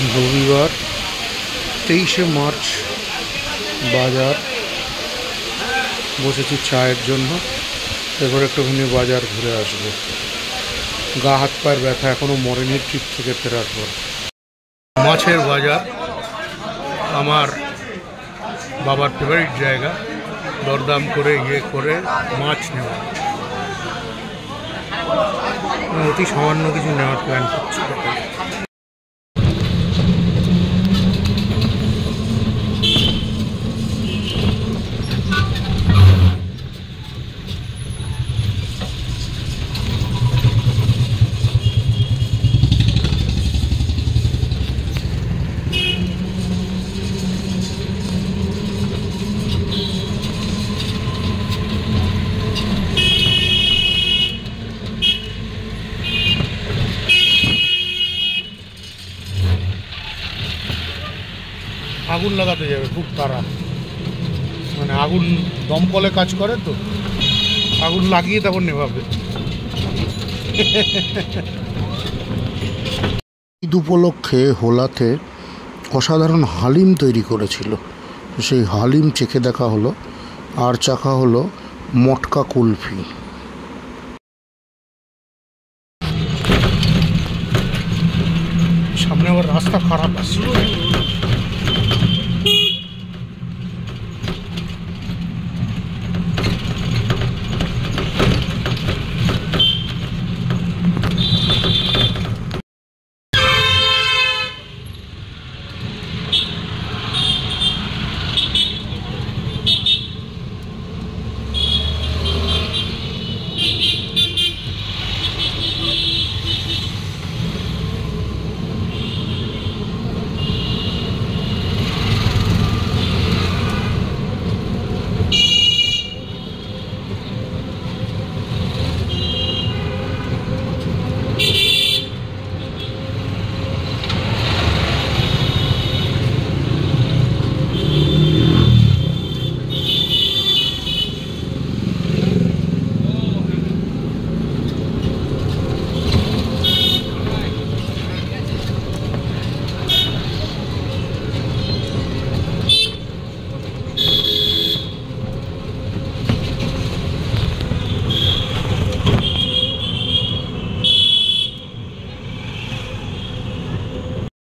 রবিবার 23শে মার্চ বাজার বসেছি চায়ের জন্য। এবার একটুখানি বাজার ঘুরে আসবো। গা হাত পায়ের ব্যথা এখনো মরেনি ট্রিপ থেকে ফেরার পর। মাছের বাজার আমার বাবার ফেভারিট জায়গা, দরদাম করে করে মাছ নেওয়া। অতি সামান্য কিছু নেওয়ার প্ল্যান করছি। আগুন লাগাতে যাবে, খুব তাড়া, মানে আগুন দমকলে কাজ করে তো, আগুন লাগিয়ে তারপর নেভাবে। ঈদ উপলক্ষে হোলাতে অসাধারণ হালিম তৈরি করেছিল, সেই হালিম চেখে দেখা হলো। আর চাখা হলো মটকা কুলফি। সামনে আবার রাস্তা খারাপ আছে।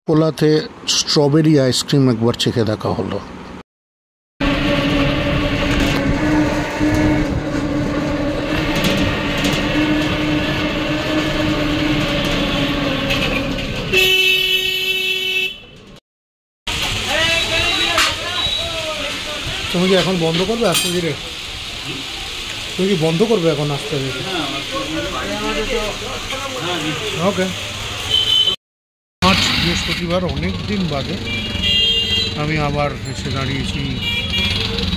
কোলাতে স্ট্রবেরি আইসক্রিম একবার চেখে দেখা হলো। তুমি কি এখন বন্ধ করবে আস্তে ধীরে? তুমি কি বন্ধ করবে এখন আস্তে ধীরে? ওকে। আজ বৃহস্পতিবার, অনেক দিন বাদে আমি আবার এসে দাঁড়িয়েছি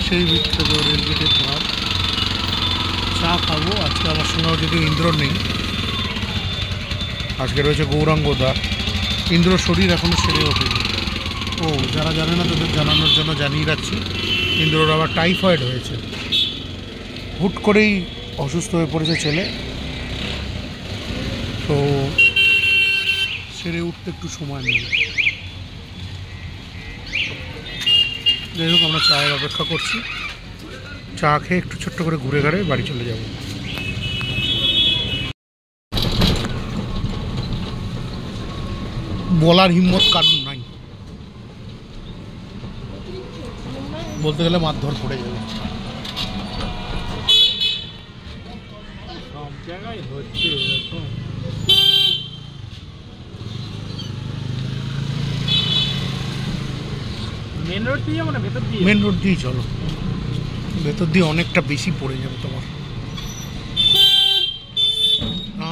সেই বিখ্যাত রেলগেটের ধার। চা খাবো। আজকে আমার সঙ্গে যদিও ইন্দ্র নেই, আজকে রয়েছে গৌরাঙ্গ দা। ইন্দ্র শরীর এখনো সেরে ওঠেনি। ও, যারা জানে না তাদের জানানোর জন্য জানিয়ে রাখছি, ইন্দ্রর আবার টাইফয়েড হয়েছে। হুট করেই অসুস্থ হয়ে পড়েছে ছেলে, তো সেরে উঠতে একটু সময় নেই। যাই হোক, আমরা চায়ের অপেক্ষা করছি। চা খেয়ে একটু ছোট্ট করে ঘুরে ঘাড়ে বাড়ি চলে যাব। বলার হিম্মত কারণ নাই, বলতে গেলে মারধর পড়ে যাবে। সব জায়গায় হচ্ছে এরকম। মেন রোড দিয়ে মানে ভেতর দিয়ে? মেন রোড দিয়েই চলো, ভেতর দিয়ে অনেকটা বেশি পড়ে যাবে তোমার।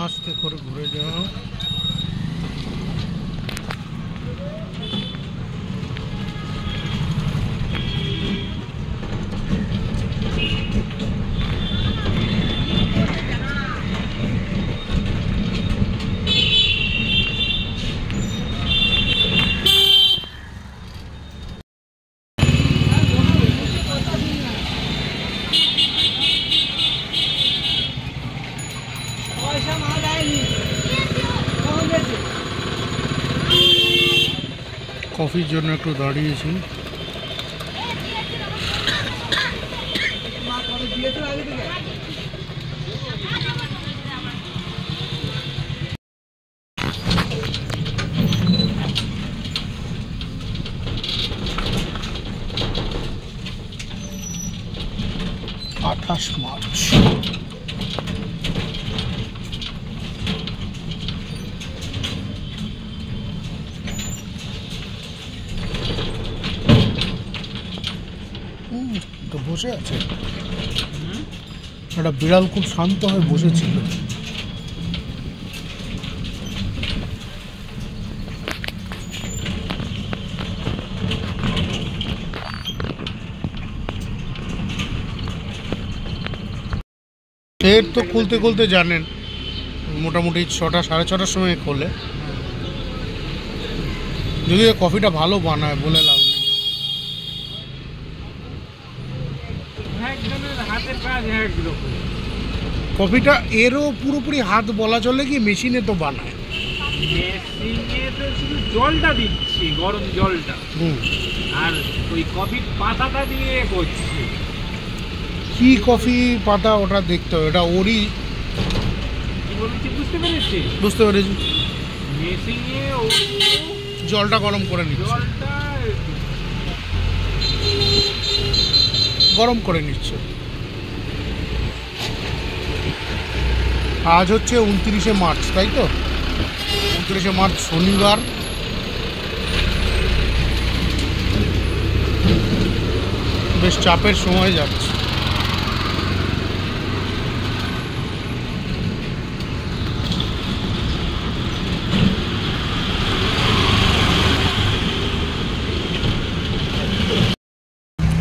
আস্তে করে ঘুরে যাও। কফির জন্য একটু দাঁড়িয়েছি। মার্চ তো বসে আছে একটা বিড়াল, খুব শান্ত হয়ে বসেছিল। এর তো খুলতে খুলতে জানেন মোটামুটি 6টা 6:30টার সময় খোলে। যদি কফিটা ভালো বানায় বলে লাভ নেই। কফিটা এরও পুরোপুরি হাত বলা চলে কি, মেশিনে তো বানায়, মেশিনে তো শুধু জলটা দিচ্ছি, গরম জলটা, আর ওই কফির পাতাটা দিয়ে করছি। কি কফি পাতা ওটা দেখতে হবে, এটা ওরই কি বলছি বুঝতে পেরেছি? বুঝতে পেরেছি। মেশিনে জলটা গরম করে নিচ্ছে, জলটা গরম করে নিচ্ছে। আজ হচ্ছে 29শে মার্চ, তাই তো? 29শে মার্চ শনিবার। বেশ চাপের সময় যাচ্ছে।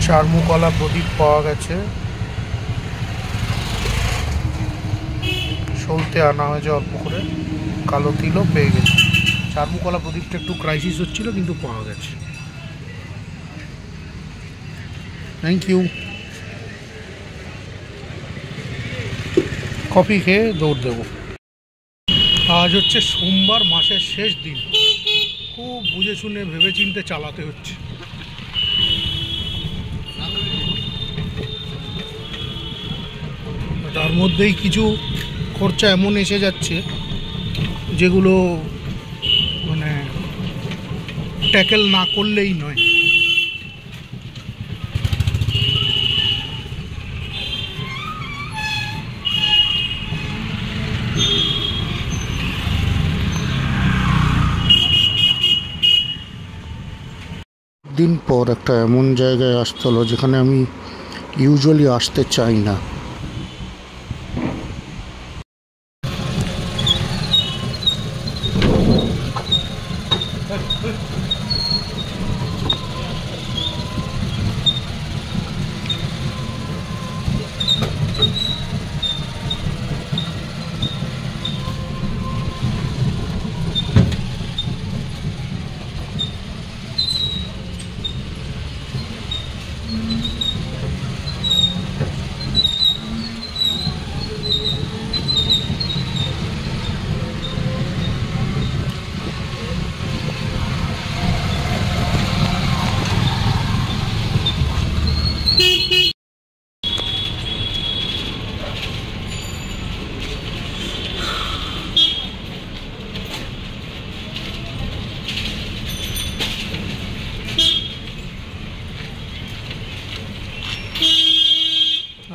চারমুখলা প্রদীপ পাওয়া গেছে, সলতে আনা হয়েছে অল্প করে, কালো তিলও পেয়ে গেছে। চারমুখলা প্রদীপটা একটু ক্রাইসিস হচ্ছিল, কিন্তু পাওয়া গেছে। Thank you. কফি খেয়ে দৌড় দেব। আজ হচ্ছে সোমবার, মাসের শেষ দিন। খুব বুঝে শুনে ভেবে চিন্তে চালাতে হচ্ছে। তার মধ্যেই কিছু খরচা এমন এসে যাচ্ছে যেগুলো মানে ট্যাকেল না করলেই নয়। দিন পর একটা এমন জায়গায় আসতে হলো যেখানে আমি ইউজুয়ালি আসতে চাই না।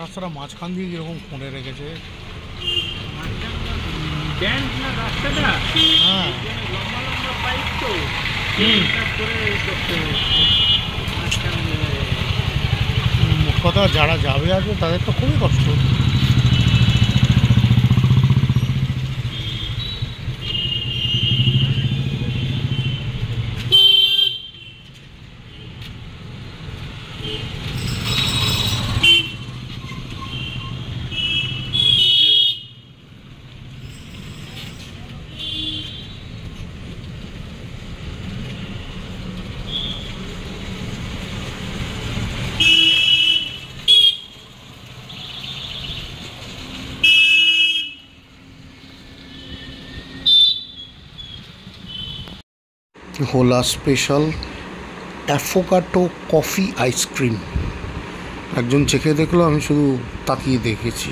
রাস্তাটা মাঝখান দিয়ে এরকম খুঁড়ে রেখেছে। হ্যাঁ, মোট কথা যারা যাবে আসবে তাদের তো খুবই কষ্ট। হোলা স্পেশাল অ্যাফোকাটো কফি আইসক্রিম। একজন চেখে দেখলো, আমি শুধু তাকিয়ে দেখেছি।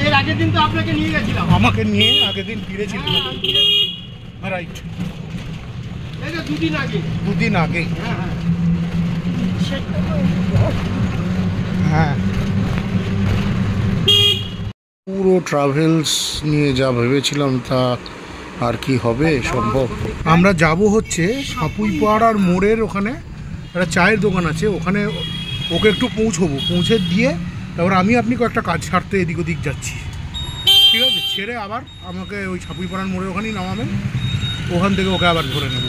এর আগের দিন তো আপনাকে নিয়ে গেছিলাম। আমাকে নিয়ে আগের দিন ফিরেছিলাম। রাইট, এই যে দুদিন আগে। দুদিন আগে। হ্যাঁ হ্যাঁ। হ্যাঁ, পুরো ট্রাভেলস নিয়ে যা ভেবেছিলাম তা আর কি হবে সম্ভব। আমরা যাব হচ্ছে সাপুইপাড়ার মোড়ের ওখানে একটা চায়ের দোকান আছে, ওখানে ওকে একটু পৌঁছে দিয়ে তারপর আপনি কয়েকটা কাজ ছাড়তে এদিক ওদিক যাচ্ছি। ঠিক আছে, ছেড়ে আবার আমাকে ওই সাপুইপাড়ার মোড়ের ওখানেই নামাবেন, ওখান থেকে ওকে আবার ধরে নেব।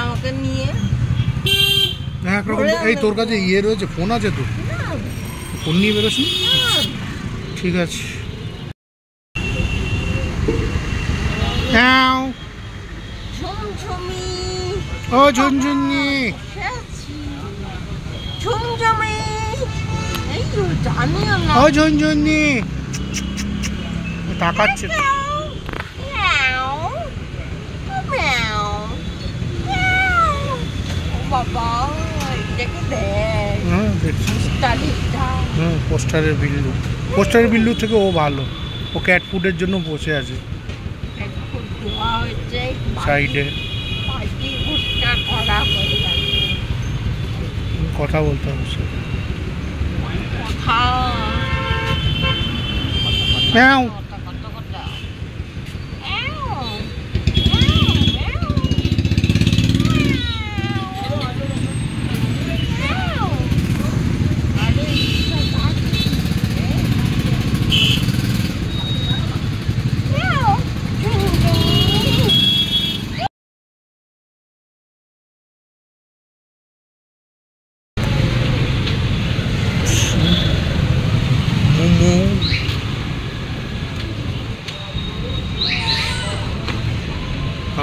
আমাকে নিয়ে একরকম। এই তোর কাছে ইয়ে রয়েছে, ফোন আছে তো? ফোন নিয়ে বেরোসনি? ঠিক আছে। ও ঝুনঝুনি, ও ঝুনঝুনি তাকাচ্ছে। বাবা দেখে দেখ। হ্যাঁ দেখছি। হ্যাঁ, পোস্টারের বিল্লু থেকে ও ভালো। ও ক্যাট ফুডের জন্য বসে আছে সাইডে, কথা বলতে হবে। ম্যাও।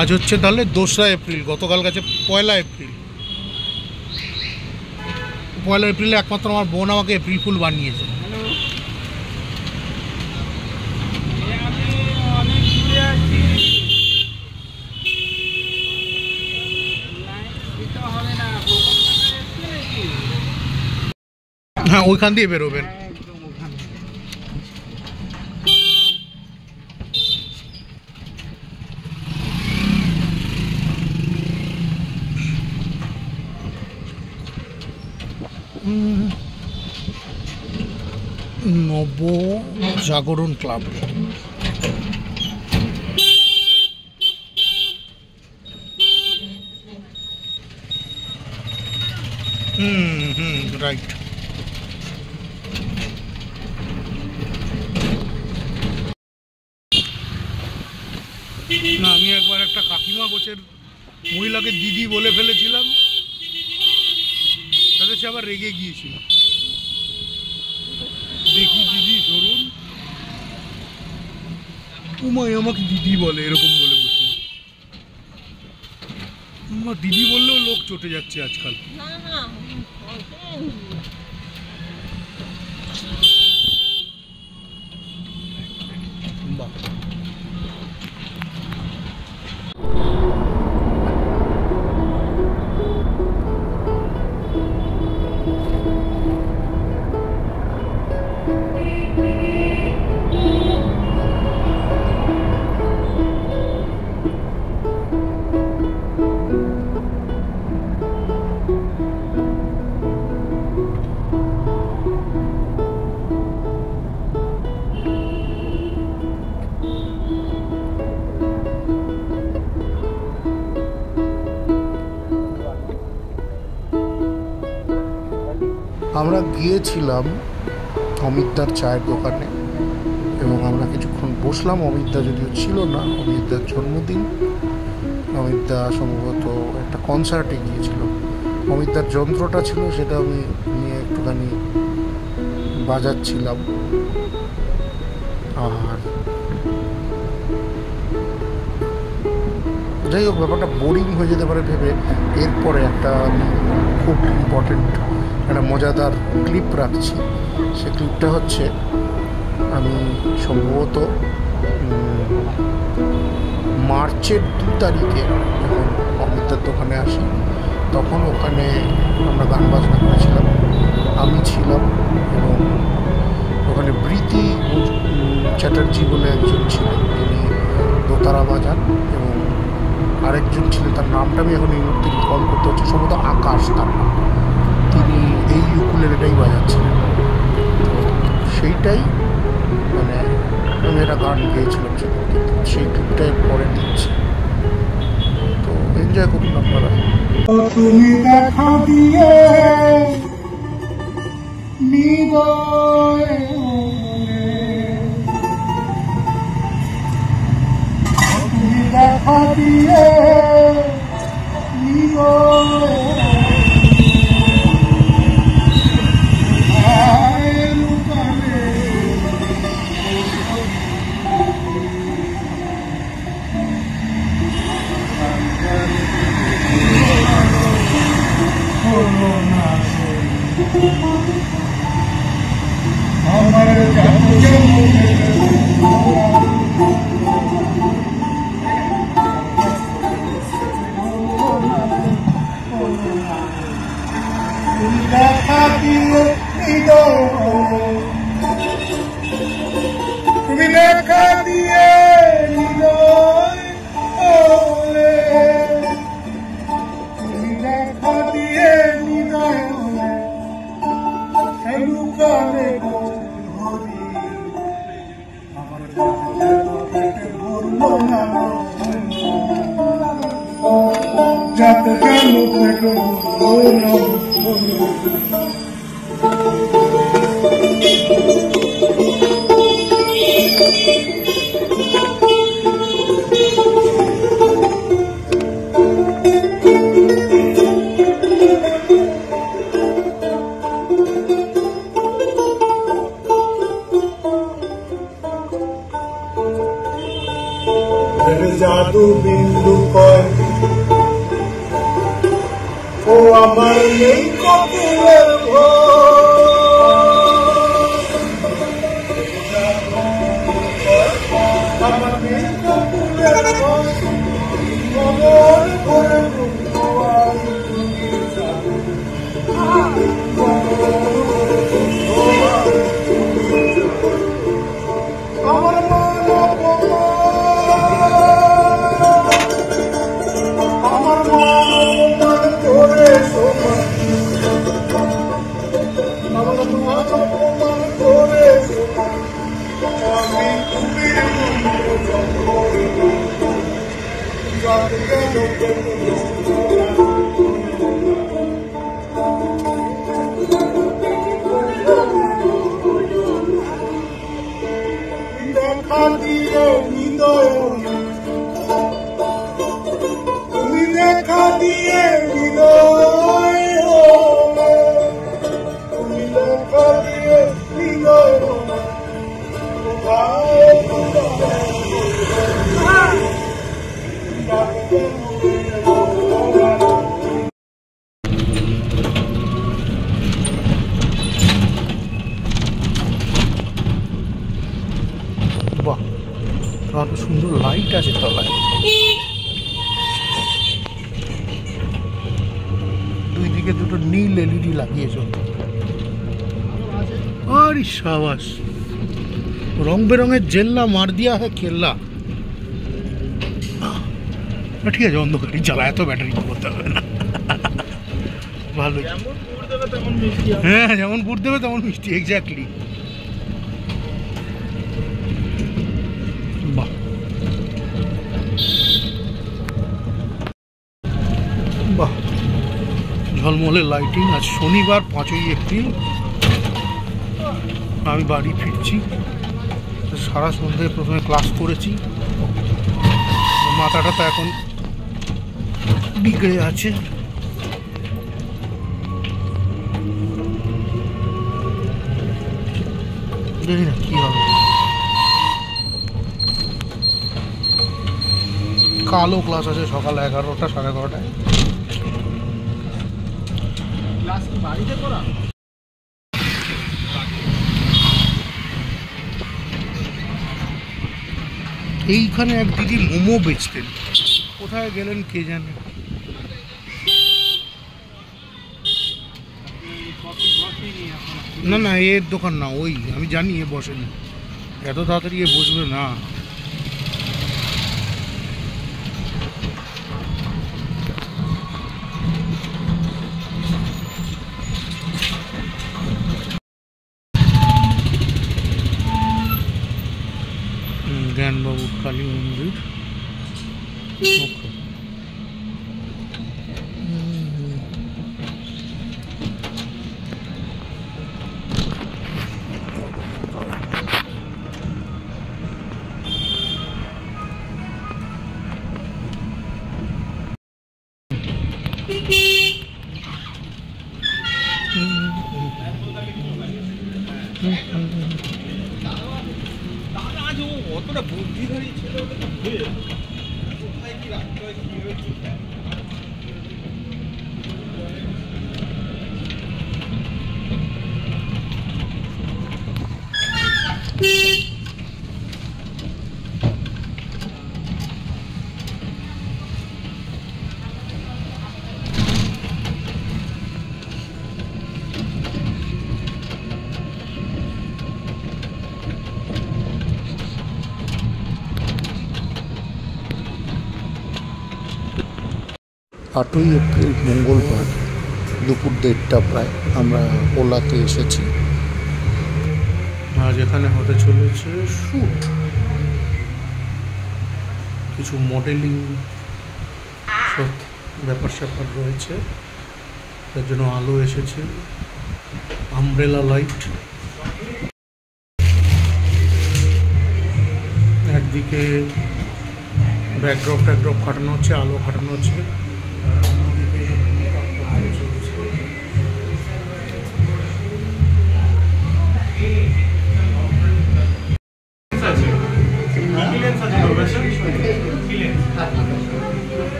আজ হচ্ছে তাহলে 2রা এপ্রিল, গতকাল গেছে 1লা এপ্রিল। 1লা এপ্রিলে একমাত্র আমার বোন আমাকে এপ্রিল ফুল বানিয়েছে। হ্যাঁ, ওইখান দিয়ে বেরোবেন। নব জাগরণ ক্লাব। রাইট। না, আমি একবার একটা কাকিমা গোছের মহিলাকে দিদি বলে ফেলেছিলাম, তাতে সে আবার রেগে গিয়েছিল। দেখি দিদি ধরুন, উমাই আমাকে দিদি বলে, এরকম বলে বসলো। দিদি বললেও লোক চটে যাচ্ছে আজকাল। বাহ, আমরা গিয়েছিলাম অমিতদার চায়ের দোকানে এবং আমরা কিছুক্ষণ বসলাম। অমিতদা যদিও ছিল না, অমিতদার জন্মদিন। অমিতদা সম্ভবত একটা কনসার্টে গিয়েছিল। অমিতদার যন্ত্রটা ছিল, সেটা আমি নিয়ে একটুখানি বাজাচ্ছিলাম। আর যাই হোক, ব্যাপারটা বোরিং হয়ে যেতে পারে ভেবে এরপরে একটা আমি খুব খুব ইম্পর্টেন্ট একটা মজাদার ক্লিপ রাখছি। সে ক্লিপটা হচ্ছে আমি সম্ভবত মার্চের 2 তারিখে যখন অমিতার দোকানে আসি, তখন ওখানে আমরা গান বাজনা করেছিলাম, আমি ছিলাম এবং ওখানে প্রীতি চ্যাটার্জি বলে একজন ছিলেন যিনি দোতারা বাজান, এবং আরেকজন ছিলেন তার নামটা আমি এখন এই মুহূর্তে রিকল করতে হচ্ছে, সম্ভবত আকাশ তার নাম, তিনি এই ইউকুলেলেটাই বাজাচ্ছিলেন। সেইটাই মানে আমি একটা গান গেয়েছিলাম সেদিন, কিন্তু সেই ক্লিপটাই পরে দিচ্ছি, তো এনজয় করুন আপনারা। তুমি দেখা দিয়ে নিদয় তুমি দেখা দিয়ে তুমি দেখা দিয়ে তুমি দেখা দিয়ে যাতে কেন জাদু বিন্দু কয় ও আমার নেই কপুরের আমার নেই কপুরের মন করে আমার দেখা দিয়ে হৃদয় তুমি দেখা দিয়ে হৃদয় তুমি দেখা দিয়ে হৃদয় বাহ, কত সুন্দর লাইট আছে তলায়, দুই দিকে দুটো নীল এলইডি লাগিয়েছ, আরে শাবাশ, রং বেরঙের জেল্লা মার দিয়া হয় কেল্লা। ঠিক আছে, অন্ধকারই জ্বালা, এত ব্যাটারি করতে হবে না, ভালো। হ্যাঁ, যেমন পুর দেবে তেমন মিষ্টি, এক্স্যাক্টলি। বাহ, বাহ, ঝলমলে লাইটিং। আজ শনিবার 5ই এপ্রিল, আমি বাড়ি ফিরছি। সারা সন্ধ্যে প্রথমে ক্লাস করেছি, মাথাটা তো এখন বিগড়ে আছে। দেখি না কি হবে, কালো ক্লাস আছে সকাল 11টা 11:30টায়। বাড়িতে করা এইখানে এক দিদি মোমো বেচতেন, কোথায় গেলেন কে জানে। কফি বসেনি এখন। না না, এর দোকান না, ওই আমি জানি এ বসেনি, এত তাড়াতাড়ি এ বসবে না। জ্ঞানবাবুর কালী মন্দির। ওকে। অতটা বুদ্ধিধারী ছিল আটই এপ্রিল মঙ্গলবার দুপুর 1:30 প্রায় আমরা ওলাতে এসেছি। আজ এখানে হতে চলেছে শ্যুট, কিছু মডেলিং সব ব্যাপার স্যাপার রয়েছে, তার জন্য আলো এসেছে, আমব্রেলা লাইট, একদিকে ব্যাকড্রপ খাটানো হচ্ছে, আলো খাটানো হচ্ছে,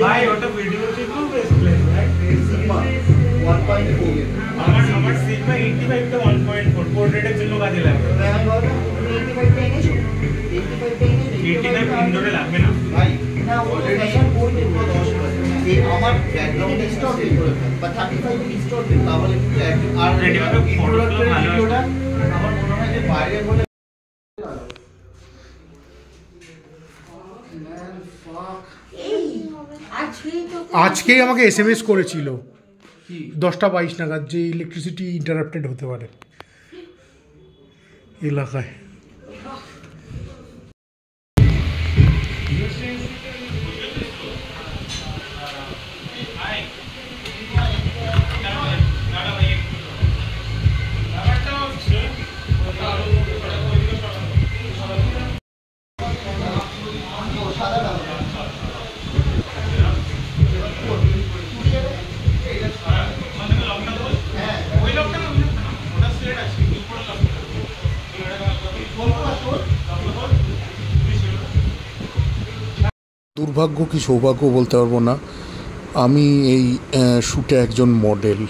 ভাই ওটা ভিডিও ছিল আমার সিগমা 85 টা 1.4 পোর্ট্রেটের জন্য কাজে লাগবে। 89 ইনডোরে লাগবে না ভাই, না অলরেডি আমার ব্যাকগ্রাউন্ড ডিস্টর্টেড বা 35 ডিস্টর্টেড, তাহলে আর রেডি হবে ফটোগুলো ভালো আসবে। আমার মনে হয় যে বাইরে হলে আজকেই আমাকে SMS করেছিল 10:22 নাগাদ যে ইলেকট্রিসিটি ইন্টারাপ্টেড হতে পারে এলাকায়। দুর্ভাগ্য কি সৌভাগ্য বলতে পারবো না, আমি এই শ্যুটে একজন মডেল।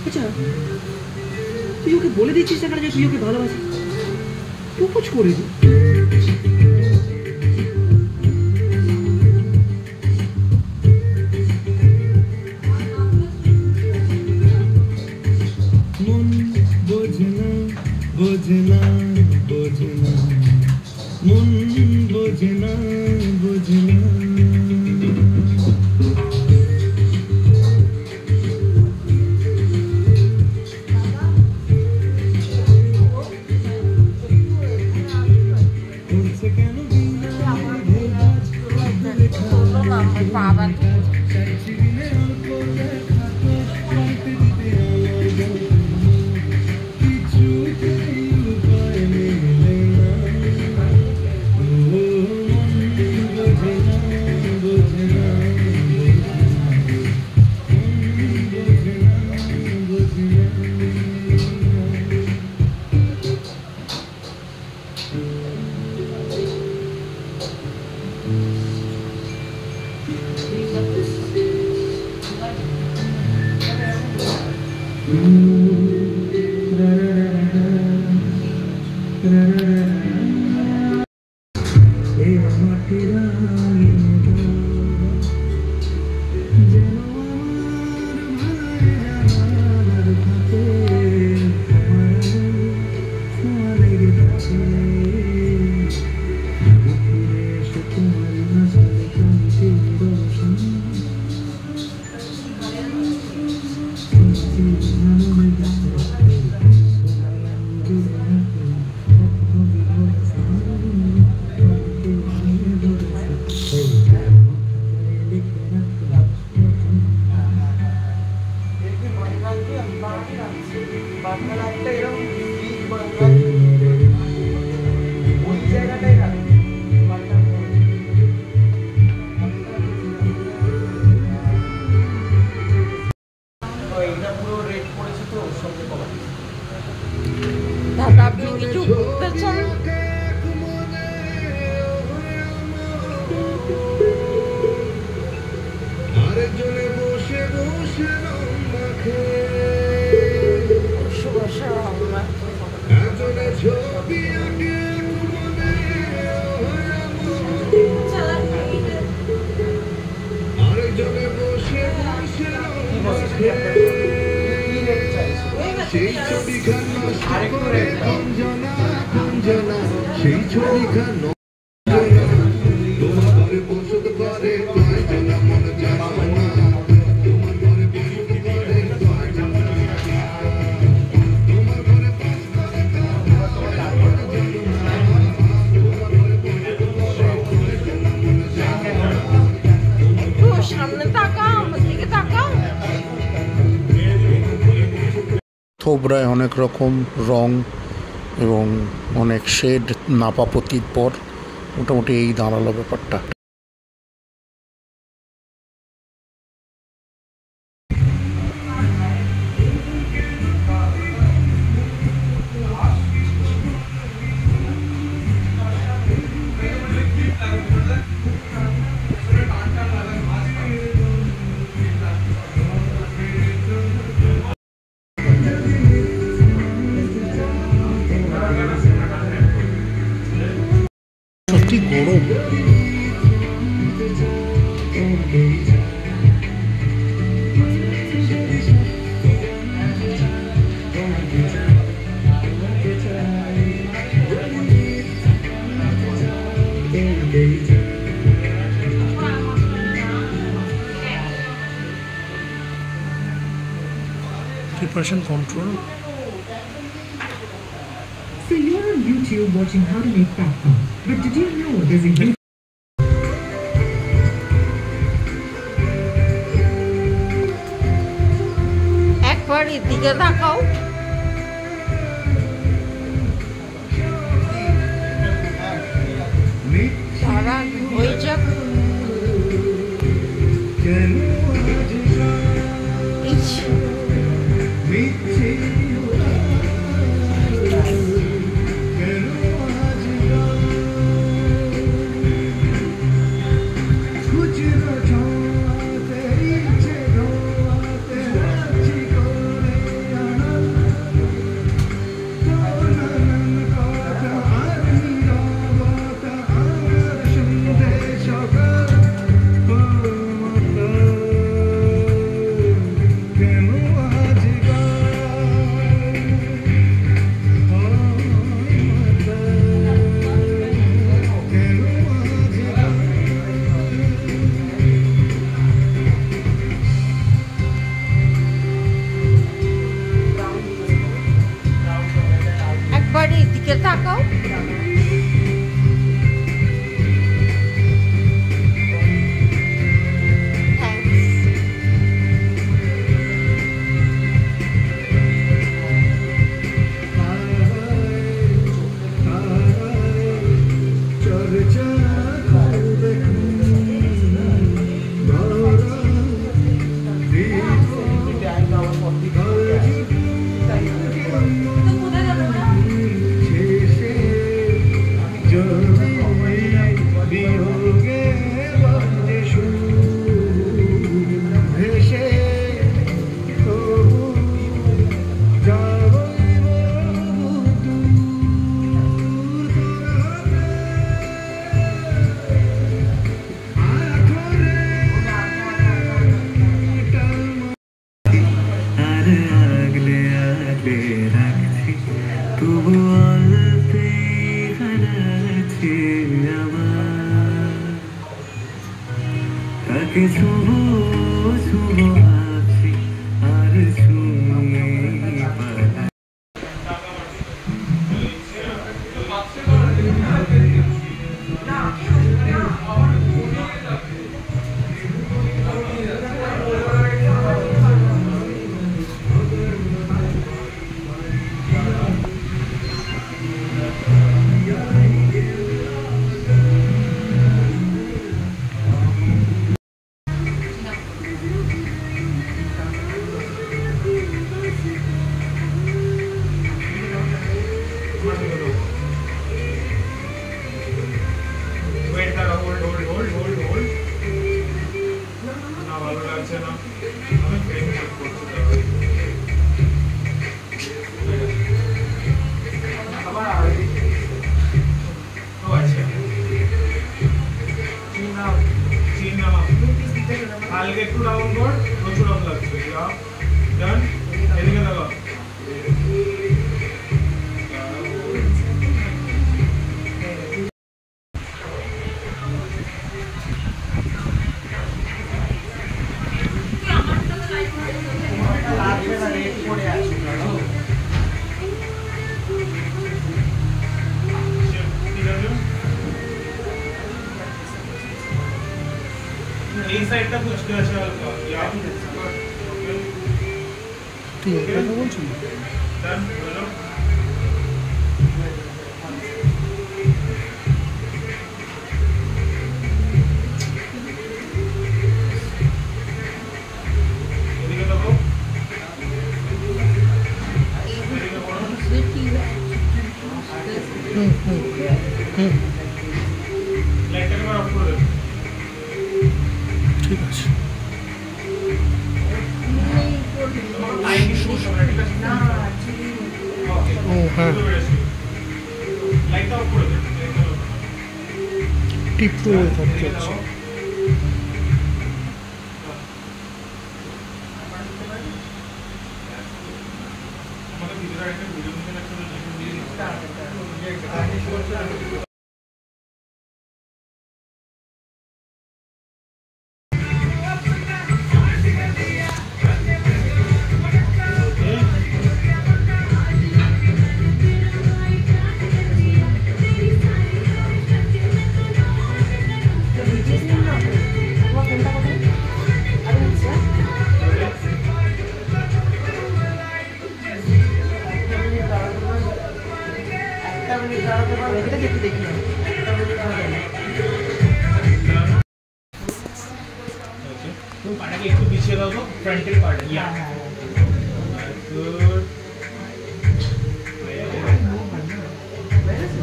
আচ্ছা, তুই ওকে বলে দিচ্ছিস না যে তুই ওকে ভালোবাসিস? প্রপোজ করে দি। মন বোঝে না বোঝে না বোঝে না, মন বোঝে না বোঝে না। বাবা দাদা, আপনি কিছু বলতেছেন? আরেকজনে বসে বসে রং মাখে, একজনে ছবি আঁকে মনে, আরেকজনে বসে বসে রং মাখে, সেই ছবিখান নষ্ট করে কঞ্জনা কঞ্জনা, সেই ছবিখান তোমার ঘরে বসত করে কয়জনা মন জানো না, তোমার ঘরে বসত করে কয়জনা, তোমার ঘরে বসত করে কয়জনা মন জানো না। থোবরায় অনেক রকম রং এবং অনেক শেড নাপাপতির পর মোটামুটি এই দাঁড়ালো ব্যাপারটা। সত্যি গরম। Depression control. So you're on YouTube watching how to make popcorn. But did you know there's a YouTube একবার এদিকে তাকাও। সারা হয়ে যাক। ইস, একবার এদিকে তাকাও। হালকা একটু ডাউন কর, প্রচুর রং লাগছে। ডান, এদিকে দেখো। এই সাইডটা বুঝতে আছে হালকা। সত্যি কথা বলছেন? ঠিক আছে। ও হ্যাঁ, টিপ তো থাকতে হচ্ছে। পাটাকে একটু পিছিয়ে দাও তো, ফ্রন্টের পার্ট। ইয়া গুড।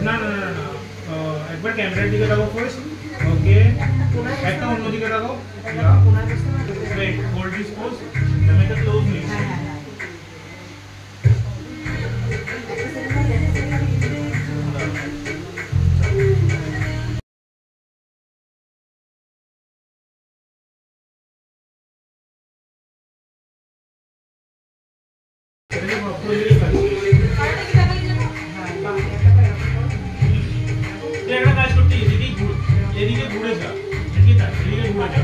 না না না না, একবার ক্যামেরার দিকে তাকাও ফার্স্ট। ওকে, একটা অন্য দিকে তাকাও। ইয়া ওয়েট, হোল্ড দিস পোজ, ক্যামেরাটা ক্লোজ নিস। একটা কাজ করতে এদিকে ঘুরে যা, ঠিক আছে? এদিকে ঘুরে যা।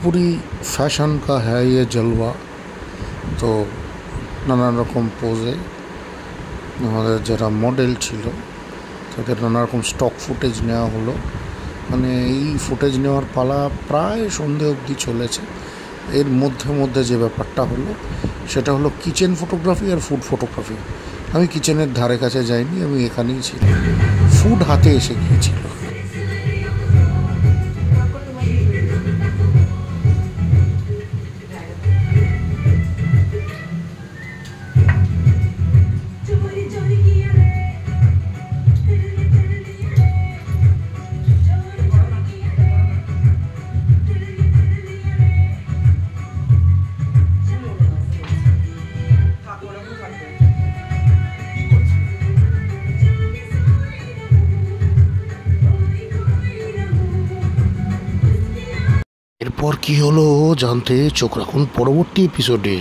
पूरी फैशन का है ये जलवा। तो नानान रकम पोजे আমাদের যারা মডেল ছিল তাদের নানা রকম স্টক ফুটেজ নেওয়া হলো। মানে এই ফুটেজ নেওয়ার পালা প্রায় সন্ধে অবধি চলেছে। এর মধ্যে মধ্যে যে ব্যাপারটা হলো সেটা হলো কিচেন ফটোগ্রাফি আর ফুড ফটোগ্রাফি। আমি কিচেনের ধারে কাছে যাইনি, আমি এখানেই ছিলাম। ফুড হাতে এসে গিয়েছিল। এরপর কি হলো জানতে চোখ রাখুন পরবর্তী এপিসোডে।